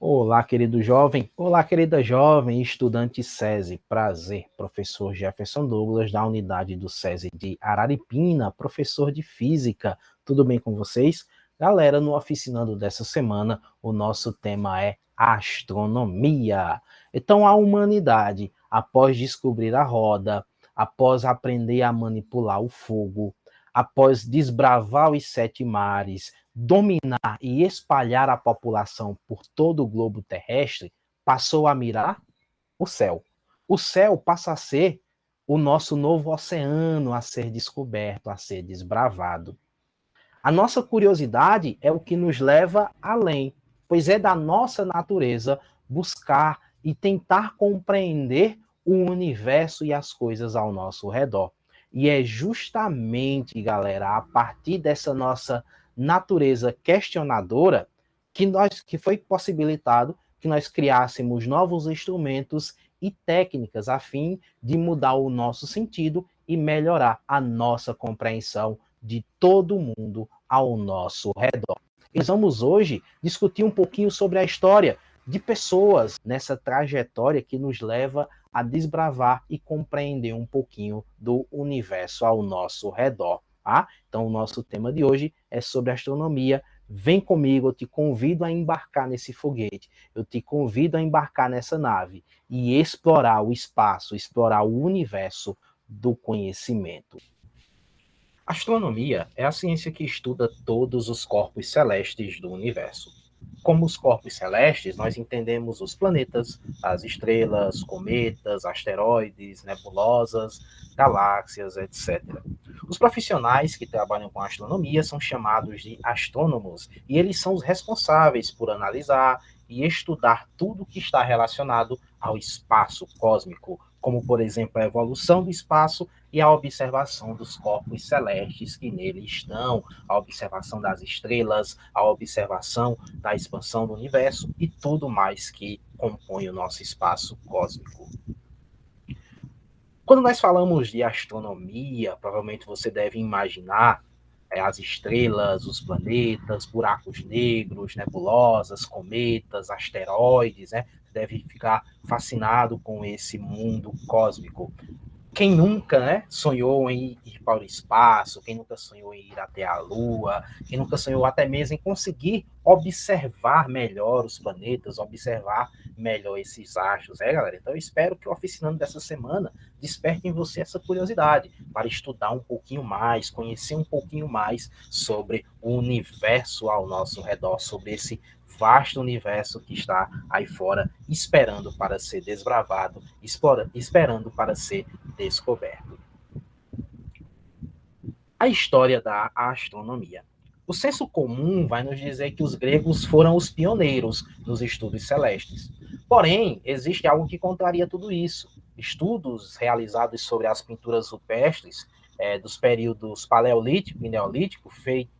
Olá, querido jovem. Olá, querida jovem, estudante SESI. Prazer, professor Jefferson Douglas, da unidade do SESI de Araripina, professor de Física. Tudo bem com vocês? Galera, no Oficinando dessa semana, o nosso tema é astronomia. Então, a humanidade, após descobrir a roda, após aprender a manipular o fogo, após desbravar os sete mares, dominar e espalhar a população por todo o globo terrestre, passou a mirar o céu. O céu passa a ser o nosso novo oceano a ser descoberto, a ser desbravado. A nossa curiosidade é o que nos leva além, pois é da nossa natureza buscar e tentar compreender o universo e as coisas ao nosso redor. E é justamente, galera, a partir dessa nossa natureza questionadora que foi possibilitado que nós criássemos novos instrumentos e técnicas a fim de mudar o nosso sentido e melhorar a nossa compreensão de todo mundo ao nosso redor. Nós vamos hoje discutir um pouquinho sobre a história de pessoas nessa trajetória que nos leva a desbravar e compreender um pouquinho do universo ao nosso redor. Tá? Então, o nosso tema de hoje é sobre astronomia. Vem comigo, eu te convido a embarcar nesse foguete, eu te convido a embarcar nessa nave e explorar o espaço, explorar o universo do conhecimento. A astronomia é a ciência que estuda todos os corpos celestes do universo. Como os corpos celestes, nós entendemos os planetas, as estrelas, cometas, asteroides, nebulosas, galáxias, etc. Os profissionais que trabalham com astronomia são chamados de astrônomos, e eles são os responsáveis por analisar e estudar tudo que está relacionado ao espaço cósmico, como, por exemplo, a evolução do espaço e a observação dos corpos celestes que nele estão, a observação das estrelas, a observação da expansão do universo e tudo mais que compõe o nosso espaço cósmico. Quando nós falamos de astronomia, provavelmente você deve imaginar as estrelas, os planetas, buracos negros, nebulosas, cometas, asteroides, né? Deve ficar fascinado com esse mundo cósmico. Quem nunca, né, sonhou em ir para o espaço, quem nunca sonhou em ir até a Lua, quem nunca sonhou até mesmo em conseguir observar melhor os planetas, observar melhor esses astros, galera? Então eu espero que o Oficinando dessa semana desperte em você essa curiosidade para estudar um pouquinho mais, conhecer um pouquinho mais sobre o universo ao nosso redor, sobre esse vasto universo que está aí fora, esperando para ser desbravado, esperando para ser descoberto. A história da astronomia. O senso comum vai nos dizer que os gregos foram os pioneiros nos estudos celestes. Porém, existe algo que contraria tudo isso. Estudos realizados sobre as pinturas rupestres dos períodos paleolítico e neolítico,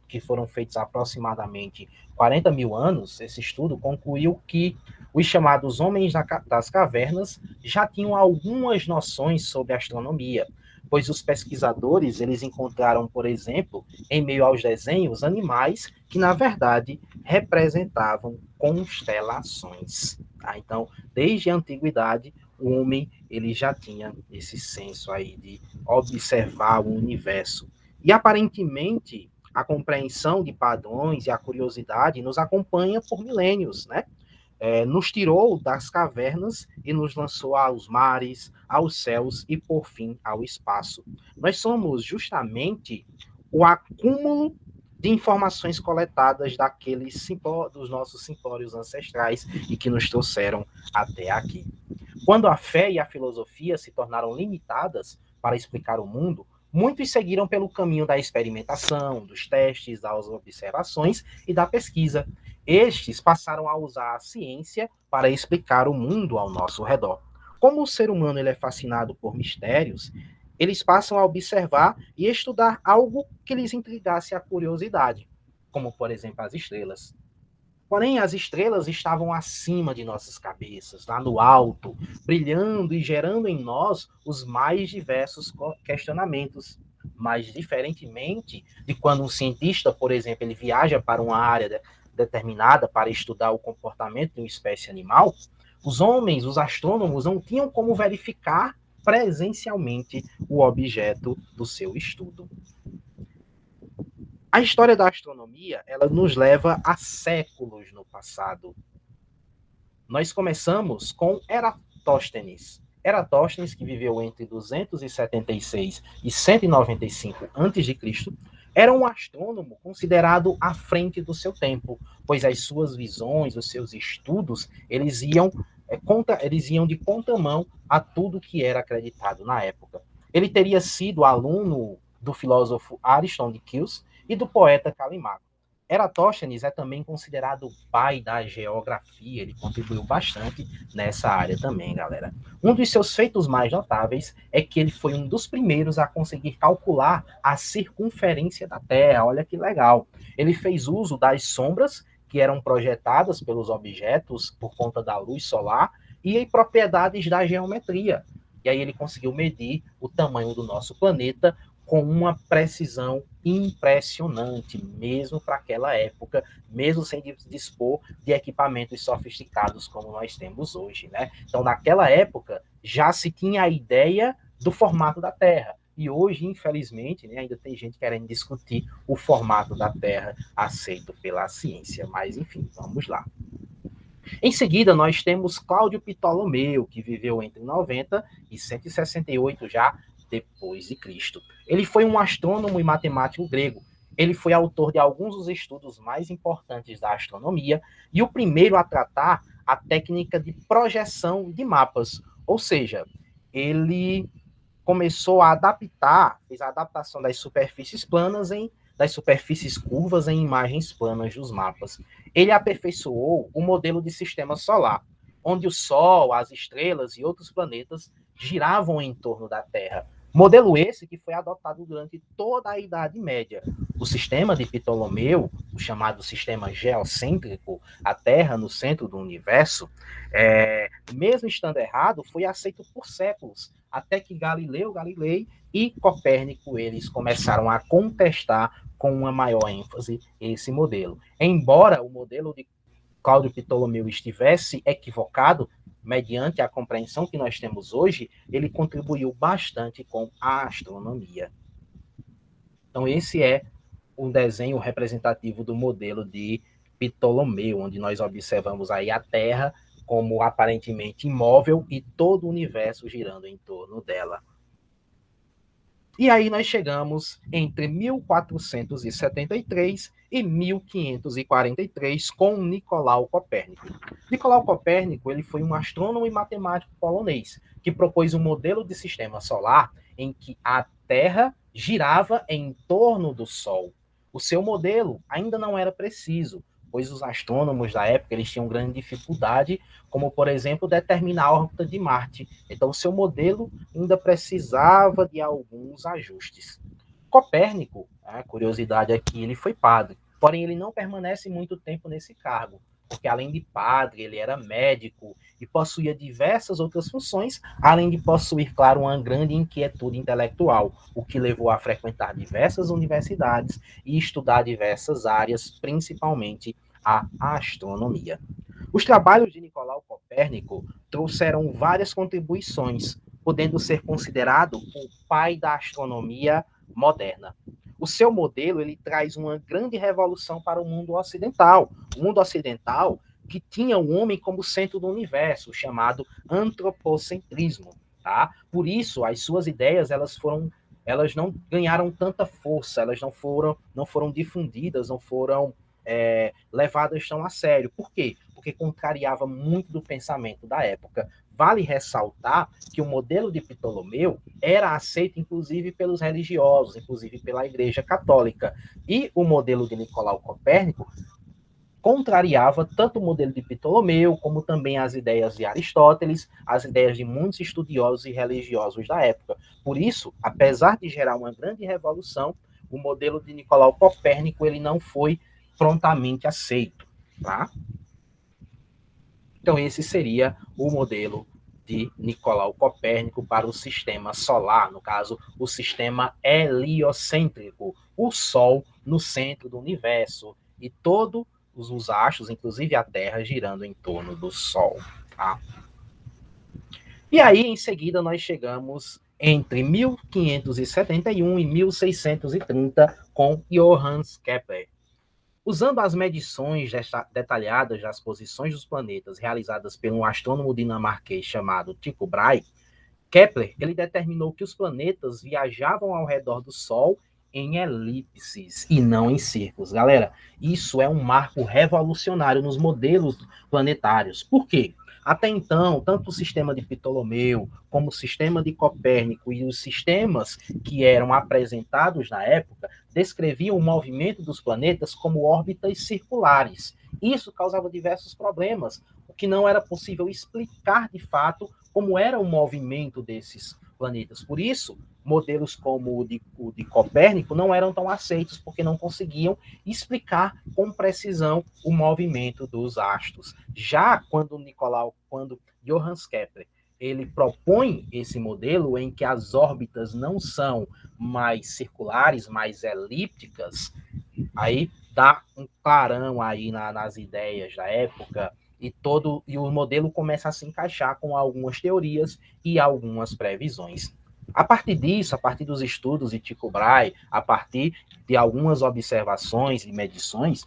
que foram feitos há aproximadamente 40 mil anos, esse estudo concluiu que os chamados homens das cavernas já tinham algumas noções sobre astronomia, pois os pesquisadores eles encontraram, por exemplo, em meio aos desenhos, animais que, na verdade, representavam constelações. Tá? Então, desde a antiguidade, o homem ele já tinha esse senso aí de observar o universo. E, aparentemente, a compreensão de padrões e a curiosidade nos acompanha por milênios, né? Nos tirou das cavernas e nos lançou aos mares, aos céus e, por fim, ao espaço. Nós somos justamente o acúmulo de informações coletadas dos nossos simplórios ancestrais e que nos trouxeram até aqui. Quando a fé e a filosofia se tornaram limitadas para explicar o mundo, muitos seguiram pelo caminho da experimentação, dos testes, das observações e da pesquisa. Estes passaram a usar a ciência para explicar o mundo ao nosso redor. Como o ser humano ele é fascinado por mistérios, eles passam a observar e estudar algo que lhes intrigasse a curiosidade, como, por exemplo, as estrelas. Porém, as estrelas estavam acima de nossas cabeças, lá no alto, brilhando e gerando em nós os mais diversos questionamentos. Mas, diferentemente de quando um cientista, por exemplo, ele viaja para uma área determinada para estudar o comportamento de uma espécie animal, os homens, os astrônomos, não tinham como verificar presencialmente o objeto do seu estudo. A história da astronomia, ela nos leva a séculos no passado. Nós começamos com Eratóstenes. Eratóstenes, que viveu entre 276 e 195 a.C., era um astrônomo considerado à frente do seu tempo, pois as suas visões, os seus estudos, eles iam de contramão a tudo que era acreditado na época. Ele teria sido aluno do filósofo Ariston de Quíos e do poeta Calimaco. Eratóstenes é também considerado o pai da geografia, ele contribuiu bastante nessa área também, galera. Um dos seus feitos mais notáveis é que ele foi um dos primeiros a conseguir calcular a circunferência da Terra, olha que legal. Ele fez uso das sombras que eram projetadas pelos objetos por conta da luz solar e em propriedades da geometria. E aí ele conseguiu medir o tamanho do nosso planeta com uma precisão impressionante, mesmo para aquela época, mesmo sem dispor de equipamentos sofisticados como nós temos hoje, né? Então, naquela época, já se tinha a ideia do formato da Terra. E hoje, infelizmente, né, ainda tem gente querendo discutir o formato da Terra aceito pela ciência. Mas, enfim, vamos lá. Em seguida, nós temos Cláudio Ptolomeu, que viveu entre 90 e 168 já depois de Cristo. Ele foi um astrônomo e matemático grego. Ele foi autor de alguns dos estudos mais importantes da astronomia e o primeiro a tratar a técnica de projeção de mapas. Ou seja, ele começou a adaptar, fez a adaptação das superfícies planas das superfícies curvas em imagens planas dos mapas. Ele aperfeiçoou o modelo de sistema solar, onde o Sol, as estrelas e outros planetas giravam em torno da Terra. Modelo esse que foi adotado durante toda a Idade Média. O sistema de Ptolomeu, o chamado sistema geocêntrico, a Terra no centro do universo, mesmo estando errado, foi aceito por séculos, até que Galileu Galilei e Copérnico eles começaram a contestar com uma maior ênfase esse modelo. Embora o modelo de Cláudio Ptolomeu estivesse equivocado, mediante a compreensão que nós temos hoje, ele contribuiu bastante com a astronomia. Então, esse é um desenho representativo do modelo de Ptolomeu, onde nós observamos aí a Terra como aparentemente imóvel e todo o universo girando em torno dela. E aí nós chegamos entre 1473 e 1543 com Nicolau Copérnico. Nicolau Copérnico ele foi um astrônomo e matemático polonês que propôs um modelo de sistema solar em que a Terra girava em torno do Sol. O seu modelo ainda não era preciso, pois os astrônomos da época eles tinham grande dificuldade, como, por exemplo, determinar a órbita de Marte. Então, o seu modelo ainda precisava de alguns ajustes. Copérnico, a curiosidade aqui, ele foi padre, porém ele não permanece muito tempo nesse cargo, porque além de padre, ele era médico e possuía diversas outras funções, além de possuir, claro, uma grande inquietude intelectual, o que levou a frequentar diversas universidades e estudar diversas áreas, principalmente a astronomia. Os trabalhos de Nicolau Copérnico trouxeram várias contribuições, podendo ser considerado o pai da astronomia moderna. O seu modelo ele traz uma grande revolução para o mundo ocidental. O mundo ocidental que tinha o homem como centro do universo, chamado antropocentrismo. Tá? Por isso, as suas ideias elas não ganharam tanta força, elas não foram difundidas, não foram levadas tão a sério. Por quê? Porque contrariava muito do pensamento da época. Vale ressaltar que o modelo de Ptolomeu era aceito, inclusive, pelos religiosos, inclusive pela Igreja Católica. E o modelo de Nicolau Copérnico contrariava tanto o modelo de Ptolomeu, como também as ideias de Aristóteles, as ideias de muitos estudiosos e religiosos da época. Por isso, apesar de gerar uma grande revolução, o modelo de Nicolau Copérnico ele não foi prontamente aceito. Tá? Então, esse seria o modelo de Nicolau Copérnico para o sistema solar, no caso, o sistema heliocêntrico, o Sol no centro do universo, e todo os astros, inclusive a Terra, girando em torno do Sol. Tá? E aí, em seguida, nós chegamos entre 1571 e 1630 com Johannes Kepler. Usando as medições detalhadas das posições dos planetas realizadas por um astrônomo dinamarquês chamado Tycho Brahe, Kepler ele determinou que os planetas viajavam ao redor do Sol em elipses e não em círculos. Galera, isso é um marco revolucionário nos modelos planetários. Por quê? Até então, tanto o sistema de Ptolomeu, como o sistema de Copérnico e os sistemas que eram apresentados na época descreviam o movimento dos planetas como órbitas circulares. Isso causava diversos problemas, o que não era possível explicar de fato como era o movimento desses planetas. Por isso, modelos como o de Copérnico não eram tão aceitos, porque não conseguiam explicar com precisão o movimento dos astros. Já quando Johannes Kepler ele propõe esse modelo em que as órbitas não são mais circulares, mais elípticas, aí dá um clarão aí nas ideias da época e o modelo começa a se encaixar com algumas teorias e algumas previsões. A partir disso, a partir dos estudos de Tycho Brahe, a partir de algumas observações e medições,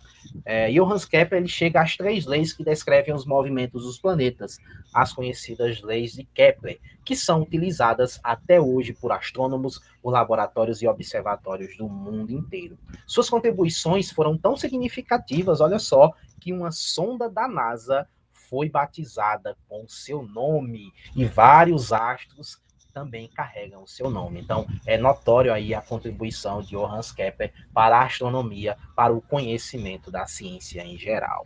Johannes Kepler ele chega às 3 leis que descrevem os movimentos dos planetas, as conhecidas leis de Kepler, que são utilizadas até hoje por astrônomos, por laboratórios e observatórios do mundo inteiro. Suas contribuições foram tão significativas, olha só, que uma sonda da NASA foi batizada com seu nome e vários astros também carregam o seu nome. Então, é notório aí a contribuição de Johannes Kepler para a astronomia, para o conhecimento da ciência em geral.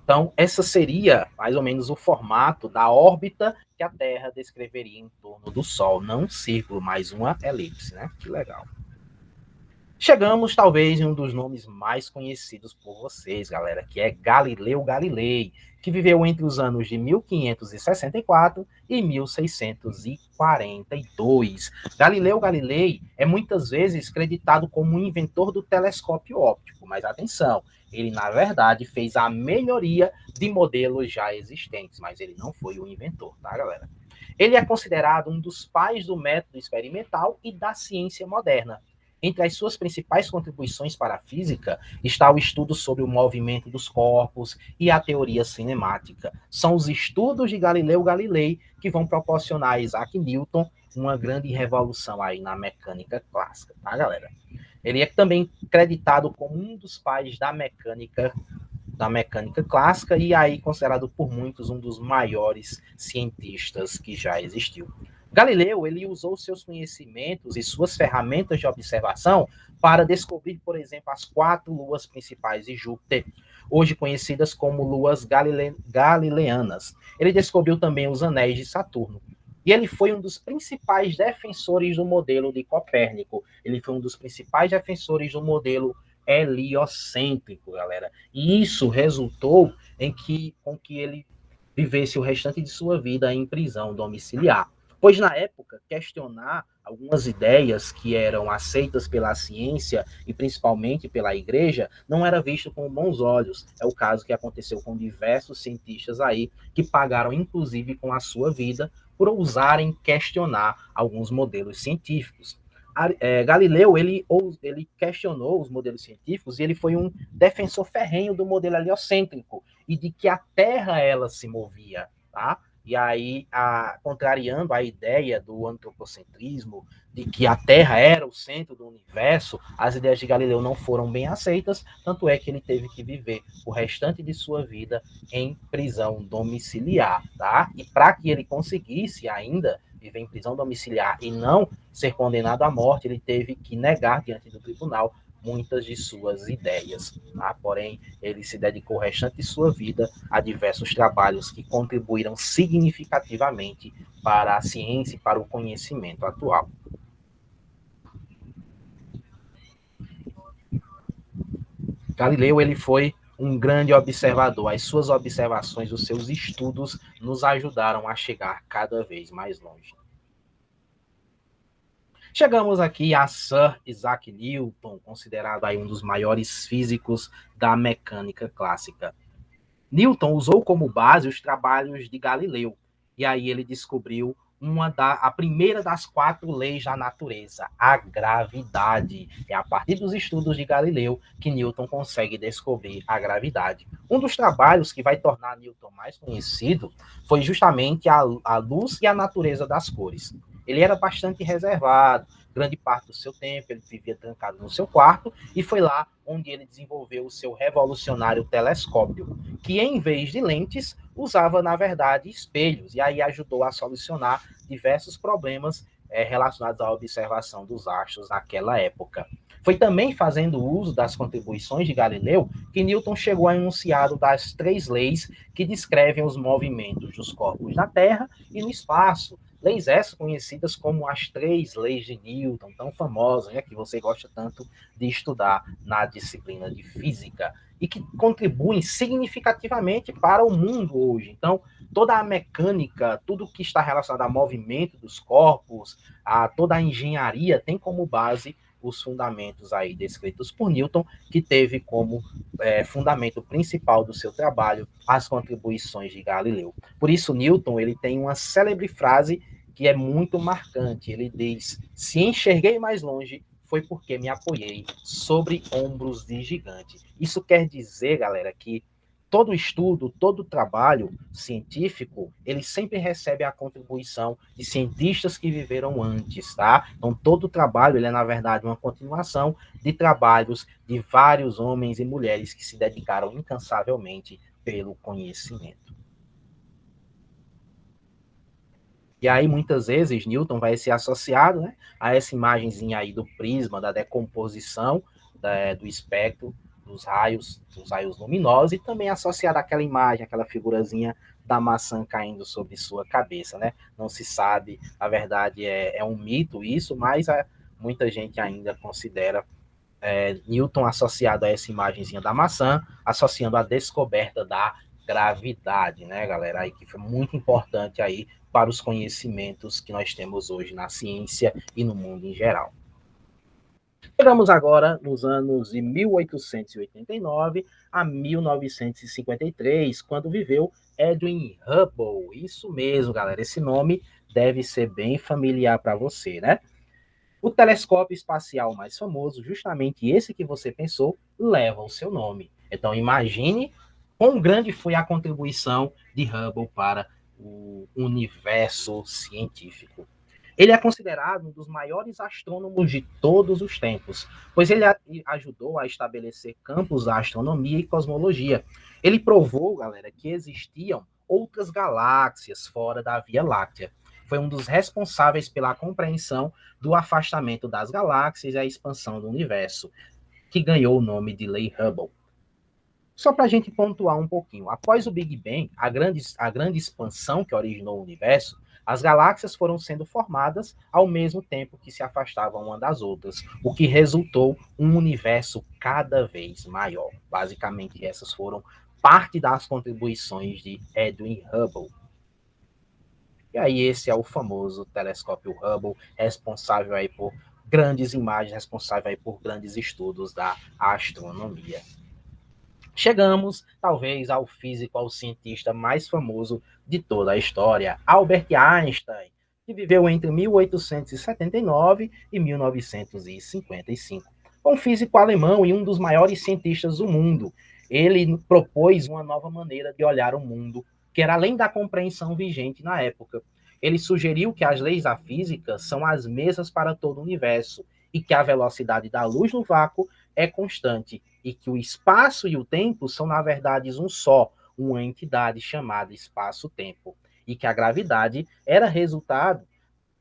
Então, essa seria mais ou menos o formato da órbita que a Terra descreveria em torno do Sol. Não um círculo, mas uma elipse, né? Que legal. Chegamos, talvez, em um dos nomes mais conhecidos por vocês, galera, que é Galileu Galilei, que viveu entre os anos de 1564 e 1642. Galileu Galilei é muitas vezes creditado como o inventor do telescópio óptico, mas atenção, ele, na verdade, fez a melhoria de modelos já existentes, mas ele não foi o inventor, tá, galera? Ele é considerado um dos pais do método experimental e da ciência moderna. Entre as suas principais contribuições para a física está o estudo sobre o movimento dos corpos e a teoria cinemática. São os estudos de Galileu Galilei que vão proporcionar a Isaac Newton uma grande revolução aí na mecânica clássica, tá, galera? Ele é também creditado como um dos pais da mecânica clássica e aí considerado por muitos um dos maiores cientistas que já existiu. Galileu ele usou seus conhecimentos e suas ferramentas de observação para descobrir, por exemplo, as 4 luas principais de Júpiter, hoje conhecidas como luas galileanas. Ele descobriu também os anéis de Saturno. E ele foi um dos principais defensores do modelo de Copérnico. Ele foi um dos principais defensores do modelo heliocêntrico, galera. E isso resultou com que ele vivesse o restante de sua vida em prisão domiciliar. Pois, na época, questionar algumas ideias que eram aceitas pela ciência e principalmente pela igreja não era visto com bons olhos. É o caso que aconteceu com diversos cientistas aí que pagaram, inclusive, com a sua vida por ousarem questionar alguns modelos científicos. Galileu ele questionou os modelos científicos e ele foi um defensor ferrenho do modelo heliocêntrico e de que a Terra ela se movia, tá? E aí, contrariando a ideia do antropocentrismo, de que a Terra era o centro do universo, as ideias de Galileu não foram bem aceitas, tanto é que ele teve que viver o restante de sua vida em prisão domiciliar, tá? E para que ele conseguisse ainda viver em prisão domiciliar e não ser condenado à morte, ele teve que negar diante do tribunal muitas de suas ideias. Tá? Porém, ele se dedicou o restante de sua vida a diversos trabalhos que contribuíram significativamente para a ciência e para o conhecimento atual. Galileu ele foi um grande observador. As suas observações, os seus estudos nos ajudaram a chegar cada vez mais longe. Chegamos aqui a Sir Isaac Newton, considerado aí um dos maiores físicos da mecânica clássica. Newton usou como base os trabalhos de Galileu, e aí ele descobriu a primeira das 4 leis da natureza, a gravidade. É a partir dos estudos de Galileu que Newton consegue descobrir a gravidade. Um dos trabalhos que vai tornar Newton mais conhecido foi justamente a luz e a natureza das cores. Ele era bastante reservado, grande parte do seu tempo ele vivia trancado no seu quarto, e foi lá onde ele desenvolveu o seu revolucionário telescópio, que em vez de lentes, usava, na verdade, espelhos, e aí ajudou a solucionar diversos problemas relacionados à observação dos astros naquela época. Foi também fazendo uso das contribuições de Galileu que Newton chegou ao enunciado das 3 leis que descrevem os movimentos dos corpos na Terra e no espaço. Leis essas conhecidas como as 3 leis de Newton, tão famosas, né, que você gosta tanto de estudar na disciplina de física, e que contribuem significativamente para o mundo hoje. Então, toda a mecânica, tudo que está relacionado ao movimento dos corpos, toda a engenharia tem como base os fundamentos aí descritos por Newton, que teve como fundamento principal do seu trabalho as contribuições de Galileu. Por isso, Newton ele tem uma célebre frase que é muito marcante. Ele diz: se enxerguei mais longe, foi porque me apoiei sobre ombros de gigante. Isso quer dizer, galera, que todo estudo, todo trabalho científico, ele sempre recebe a contribuição de cientistas que viveram antes, tá? Então, todo trabalho, ele é, na verdade, uma continuação de trabalhos de vários homens e mulheres que se dedicaram incansavelmente pelo conhecimento. E aí, muitas vezes, Newton vai ser associado, né, a essa imagenzinha aí do prisma, da decomposição do espectro dos raios luminosos, e também associado àquela imagem, aquela figurazinha da maçã caindo sobre sua cabeça, né? Não se sabe, a verdade é um mito isso, mas muita gente ainda considera Newton associado a essa imagenzinha da maçã, associando a descoberta da gravidade, né, galera? Aí que foi muito importante aí para os conhecimentos que nós temos hoje na ciência e no mundo em geral. Chegamos agora nos anos de 1889 a 1953, quando viveu Edwin Hubble. Isso mesmo, galera. Esse nome deve ser bem familiar para você, né? O telescópio espacial mais famoso, justamente esse que você pensou, leva o seu nome. Então, imagine quão grande foi a contribuição de Hubble para o universo científico. Ele é considerado um dos maiores astrônomos de todos os tempos, pois ele ajudou a estabelecer campos da astronomia e cosmologia. Ele provou, galera, que existiam outras galáxias fora da Via Láctea. Foi um dos responsáveis pela compreensão do afastamento das galáxias e a expansão do universo, que ganhou o nome de Lei Hubble. Só para a gente pontuar um pouquinho, após o Big Bang, a grande expansão que originou o universo, as galáxias foram sendo formadas ao mesmo tempo que se afastavam uma das outras, o que resultou um universo cada vez maior. Basicamente, essas foram parte das contribuições de Edwin Hubble. E aí esse é o famoso telescópio Hubble, responsável aí por grandes imagens, responsável aí por grandes estudos da astronomia. Chegamos, talvez, ao físico, ao cientista mais famoso de toda a história, Albert Einstein, que viveu entre 1879 e 1955. Um físico alemão e um dos maiores cientistas do mundo. Ele propôs uma nova maneira de olhar o mundo, que era além da compreensão vigente na época. Ele sugeriu que as leis da física são as mesmas para todo o universo e que a velocidade da luz no vácuo é constante e que o espaço e o tempo são, na verdade, um só, uma entidade chamada espaço-tempo, e que a gravidade era resultado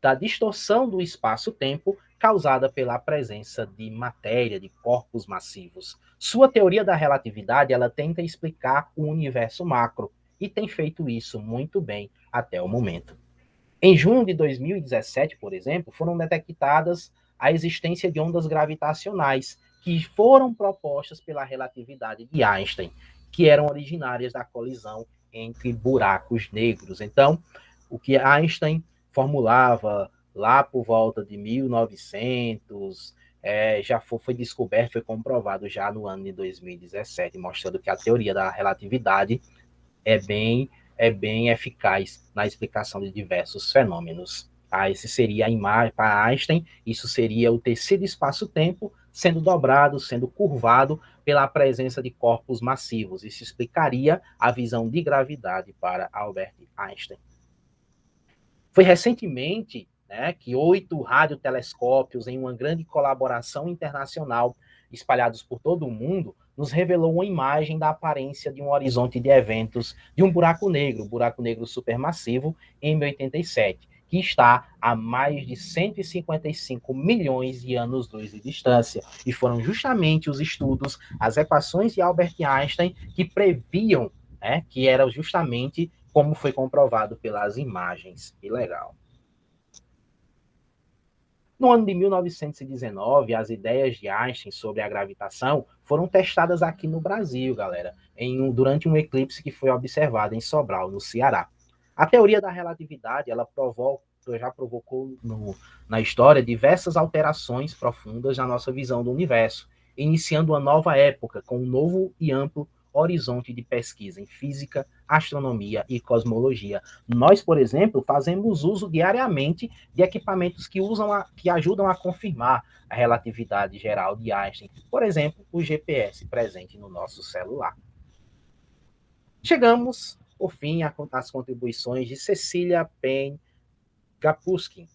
da distorção do espaço-tempo causada pela presença de matéria, de corpos massivos. Sua teoria da relatividade, ela tenta explicar o universo macro, e tem feito isso muito bem até o momento. Em junho de 2017, por exemplo, foram detectadas a existência de ondas gravitacionais que foram propostas pela relatividade de Einstein, que eram originárias da colisão entre buracos negros. Então, o que Einstein formulava lá por volta de 1900, foi descoberto, foi comprovado já no ano de 2017, mostrando que a teoria da relatividade é bem, é bem eficaz na explicação de diversos fenômenos. Esse seria a imagem para Einstein, isso seria o tecido espaço-tempo sendo dobrado, sendo curvado pela presença de corpos massivos. Isso explicaria a visão de gravidade para Albert Einstein. Foi recentemente, né, que 8 radiotelescópios, em uma grande colaboração internacional, espalhados por todo o mundo, nos revelou uma imagem da aparência de um horizonte de eventos de um buraco negro supermassivo, M87, que está a mais de 155 milhões de anos-luz de distância. E foram justamente os estudos, as equações de Albert Einstein, que previam, né, que era justamente como foi comprovado pelas imagens. Que legal. No ano de 1919, as ideias de Einstein sobre a gravitação foram testadas aqui no Brasil, galera, durante um eclipse que foi observado em Sobral, no Ceará. A teoria da relatividade, já provocou na história diversas alterações profundas na nossa visão do universo, iniciando uma nova época com um novo e amplo horizonte de pesquisa em física, astronomia e cosmologia. Nós, por exemplo, fazemos uso diariamente de equipamentos que ajudam a confirmar a relatividade geral de Einstein. Por exemplo, o GPS presente no nosso celular. Chegamos, por fim, às contribuições de Cecilia Payne Gapuskin.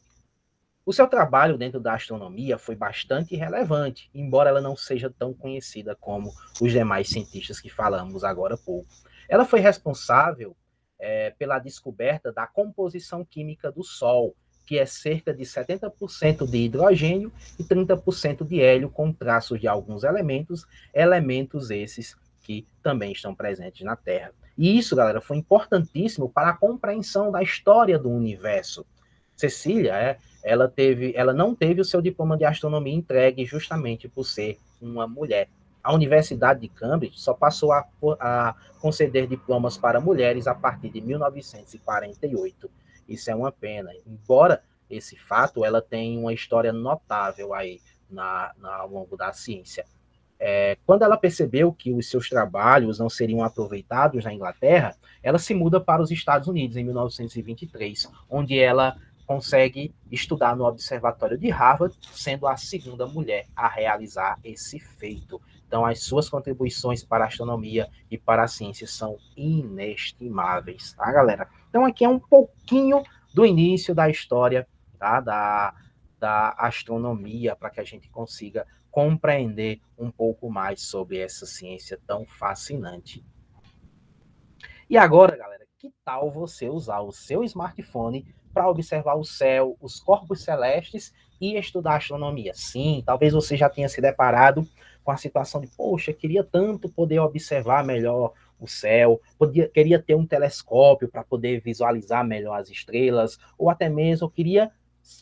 O seu trabalho dentro da astronomia foi bastante relevante, embora ela não seja tão conhecida como os demais cientistas que falamos agora há pouco. Ela foi responsável pela descoberta da composição química do Sol, que é cerca de 70% de hidrogênio e 30% de hélio, com traços de alguns elementos esses que também estão presentes na Terra. E isso, galera, foi importantíssimo para a compreensão da história do universo. Cecília, ela não teve o seu diploma de astronomia entregue justamente por ser uma mulher. A Universidade de Cambridge só passou a conceder diplomas para mulheres a partir de 1948. Isso é uma pena. Embora esse fato, ela tem uma história notável aí ao longo da ciência. Quando ela percebeu que os seus trabalhos não seriam aproveitados na Inglaterra, ela se muda para os Estados Unidos em 1923, onde ela consegue estudar no Observatório de Harvard, sendo a segunda mulher a realizar esse feito. Então, as suas contribuições para a astronomia e para a ciência são inestimáveis, tá, galera? Então, aqui é um pouquinho do início da história, tá, da astronomia, para que a gente consiga compreender um pouco mais sobre essa ciência tão fascinante. E agora, galera, que tal você usar o seu smartphone para observar o céu, os corpos celestes e estudar astronomia? Sim, talvez você já tenha se deparado com a situação de, poxa, queria tanto poder observar melhor o céu, queria ter um telescópio para poder visualizar melhor as estrelas, ou até mesmo queria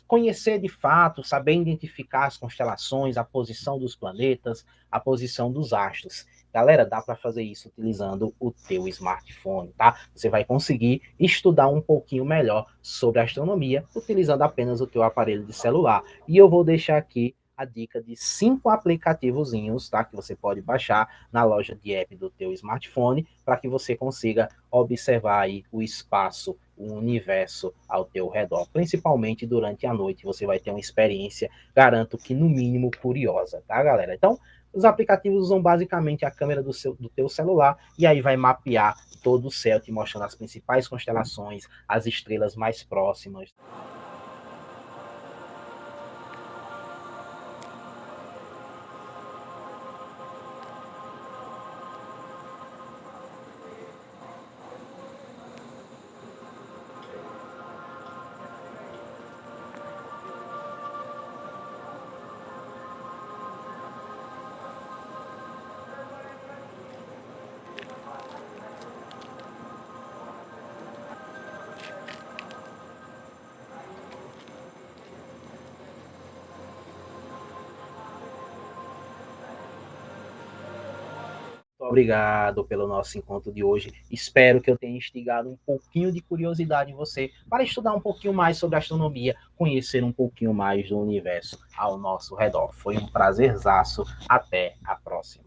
conhecer de fato, saber identificar as constelações, a posição dos planetas, a posição dos astros. Galera, dá para fazer isso utilizando o teu smartphone, tá? Você vai conseguir estudar um pouquinho melhor sobre astronomia utilizando apenas o teu aparelho de celular. E eu vou deixar aqui a dica de 5 aplicativozinhos, tá? Que você pode baixar na loja de app do teu smartphone para que você consiga observar aí o espaço, o universo ao teu redor. Principalmente durante a noite, você vai ter uma experiência, garanto que no mínimo curiosa, tá, galera? Então, os aplicativos usam basicamente a câmera do teu celular e aí vai mapear todo o céu, te mostrando as principais constelações, as estrelas mais próximas. Obrigado pelo nosso encontro de hoje. Espero que eu tenha instigado um pouquinho de curiosidade em você para estudar um pouquinho mais sobre astronomia, conhecer um pouquinho mais do universo ao nosso redor. Foi um prazerzaço. Até a próxima.